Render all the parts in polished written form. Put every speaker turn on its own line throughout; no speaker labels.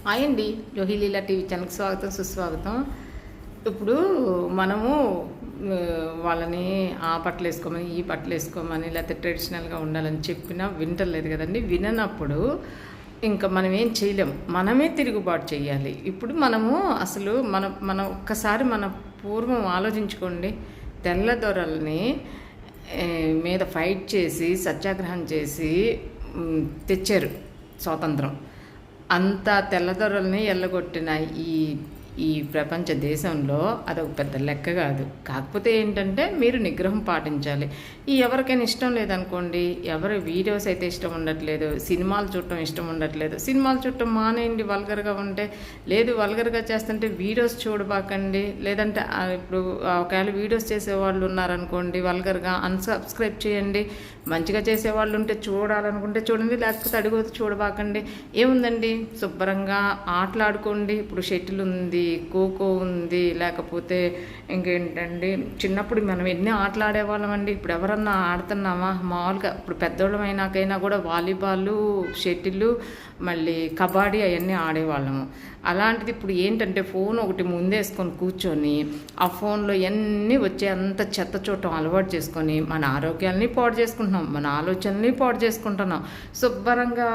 Hi అండి, రోహిలీలా TV ఛానల్కి స్వాగతం సుస్వాగతం. ఇప్పుడు మనము వాళ్ళని ఆ బట్టలు వేసుకోమని ఈ బట్టలు వేసుకోమని లేకపోతే ట్రెడిషనల్గా ఉండాలని చెప్పినా వింటలేదు కదండి. విననప్పుడు ఇంకా మనం ఏం చేయలేం, మనమే తిరుగుబాటు చేయాలి. ఇప్పుడు మనము అసలు మనం ఒక్కసారి మన పూర్వం ఆలోచించుకోండి. తెల్లదొరల్ని మీద ఫైట్ చేసి సత్యాగ్రహం చేసి తెచ్చారు స్వాతంత్రం. అంత తెల్లదొరల్ని ఎల్లగొట్టిన ఈ ఈ ప్రపంచ దేశంలో అదొక పెద్ద లెక్క కాదు. కాకపోతే ఏంటంటే మీరు నిగ్రహం పాటించాలి. ఈ ఎవరికైనా ఇష్టం లేదనుకోండి, ఎవరి వీడియోస్ అయితే ఇష్టం ఉండట్లేదు, సినిమాలు చూడటం ఇష్టం ఉండట్లేదు, సినిమాలు చూడటం మానేయండి. వల్గర్గా ఉంటే లేదు, వల్గర్గా చేస్తుంటే వీడియోస్ చూడబాకండి. లేదంటే ఇప్పుడు ఒకవేళ వీడియోస్ చేసేవాళ్ళు ఉన్నారనుకోండి వల్గర్గా, అన్సబ్స్క్రైబ్ చేయండి. మంచిగా చేసేవాళ్ళు ఉంటే చూడాలనుకుంటే చూడండి, లేకపోతే అడుగుతూ చూడబాకండి. ఏముందండి, శుభ్రంగా ఆటలాడుకోండి. ఇప్పుడు షటిల్ ఉంది, ఖోఖో ఉంది, లేకపోతే ఇంకేంటండి చిన్నప్పుడు మనం ఎన్ని ఆటలు ఆడేవాళ్ళమండి. ఇప్పుడు ఎవరన్నా ఆడుతున్నామా? మామూలుగా ఇప్పుడు పెద్దోళ్ళమైనాకైనా కూడా వాలీబాల్, షటిల్, మళ్ళీ కబడ్డీ అవన్నీ ఆడేవాళ్ళము. అలాంటిది ఇప్పుడు ఏంటంటే ఫోన్ ఒకటి ముందేసుకొని కూర్చొని ఆ ఫోన్లో ఎన్ని వచ్చే అంత చెత్త చూడటం అలవాటు చేసుకొని మన ఆరోగ్యాన్ని పాడు చేసుకుంటున్నాం, మన ఆలోచనల్ని పాడు చేసుకుంటున్నాం. శుభ్రంగా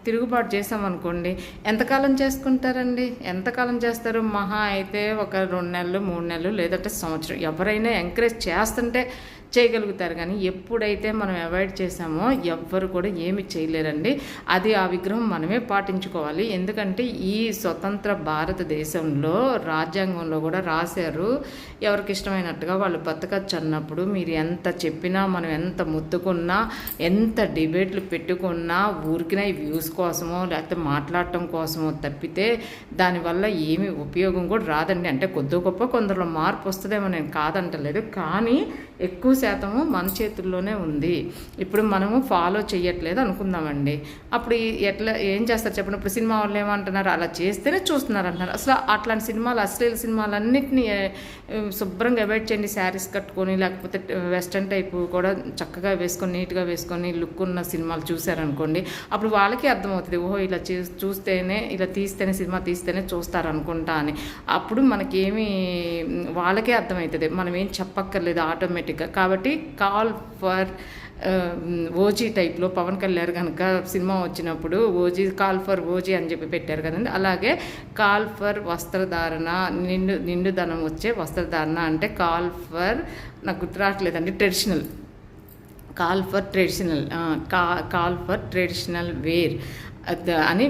తిరుగుబాటు చేసామనుకోండి, ఎంతకాలం చేసుకుంటారండి? ఎంతకాలం చేస్తారు? మహా అయితే ఒక 2 నెలలు 3 నెలలు లేదంటే సంవత్సరం. ఎవరైనా ఎంకరేజ్ చేస్తుంటే చేయగలుగుతారు, కానీ ఎప్పుడైతే మనం అవాయిడ్ చేసామో ఎవ్వరు కూడా ఏమి చేయలేరండి. అది ఆ విగ్రహం మనమే పాటించుకోవాలి. ఎందుకంటే ఈ స్వతంత్ర భారతదేశంలో రాజ్యాంగంలో కూడా రాశారు, ఎవరికి ఇష్టమైనట్టుగా వాళ్ళు బతకచ్చు అన్నప్పుడు. మీరు ఎంత చెప్పినా, మనం ఎంత ముత్తుకున్నా, ఎంత డిబేట్లు పెట్టుకున్నా ఊరికినా ఈ వ్యూస్ కోసమో లేకపోతే మాట్లాడటం కోసమో తప్పితే దానివల్ల ఏమి ఉపయోగం కూడా రాదండి. అంటే కొద్ది గొప్ప కొందరిలో మార్పు వస్తుందేమో, నేను కాదంటలేదు, కానీ ఎక్కువ శాతము మన చేతుల్లోనే ఉంది. ఇప్పుడు మనము ఫాలో చేయట్లేదు అనుకుందామండి. అప్పుడు ఏం చేస్తారు చెప్పండి? ఇప్పుడు సినిమా వాళ్ళు ఏమంటున్నారు, అలా చేస్తేనే చూస్తున్నారు అంటున్నారు. అసలు అట్లాంటి సినిమాలు, అశ్లీల సినిమాలన్నింటినీ శుభ్రంగా అవాయిడ్ చేయండి. శారీస్ కట్టుకొని లేకపోతే వెస్ట్రన్ టైపు కూడా చక్కగా వేసుకొని నీట్గా వేసుకొని లుక్ ఉన్న సినిమాలు చూశారనుకోండి, అప్పుడు వాళ్ళకి అర్థమవుతుంది, ఓహో ఇలా చూస్తేనే, ఇలా తీస్తేనే, సినిమా తీస్తేనే చూస్తారనుకుంటా అని. అప్పుడు మనకేమి వాళ్ళకే అర్థమవుతుంది, మనం ఏం చెప్పక్కర్లేదు ఆటోమేటిక్గా. కాబట్టి కాల్ ఫర్ ఓజీ టైప్లో పవన్ కళ్యాణ్ కనుక సినిమా వచ్చినప్పుడు కాల్ ఫర్ ఓజీ అని చెప్పి పెట్టారు కదండి. అలాగే కాల్ ఫర్ వస్త్రధారణ, నిండుదనం వచ్చే వస్త్రధారణ అంటే కాల్ ఫర్, నాకు గుర్తు రావట్లేదండి, traditional, call for traditional wear అని